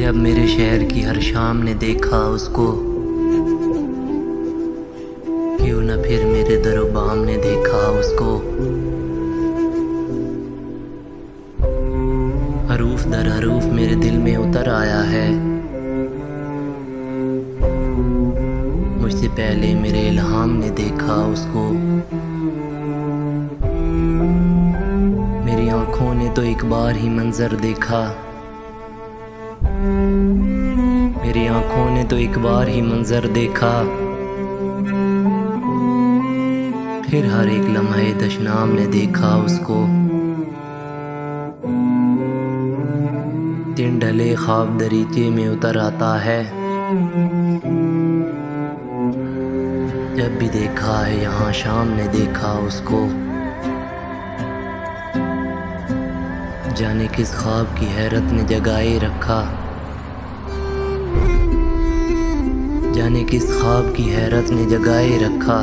जब मेरे शहर की हर शाम ने देखा उसको, क्यों न फिर मेरे दरोबाम ने देखा उसको। हरूफ दर हरूफ मेरे दिल में उतर आया है, मुझसे पहले मेरे इल्हाम ने देखा उसको। मेरी आँखों ने तो एक बार ही मंजर देखा, मेरी आँखों ने तो एक बार ही मंजर देखा। फिर हर एक लम्हे दशनाम ने देखा उसको। दिन ढले ख्वाब दरीचे में उतर आता है, जब भी देखा है यहाँ शाम ने देखा उसको। जाने किस ख्वाब की हैरत ने जगाए रखा, जाने किस ख्वाब की हैरत ने जगाए रखा।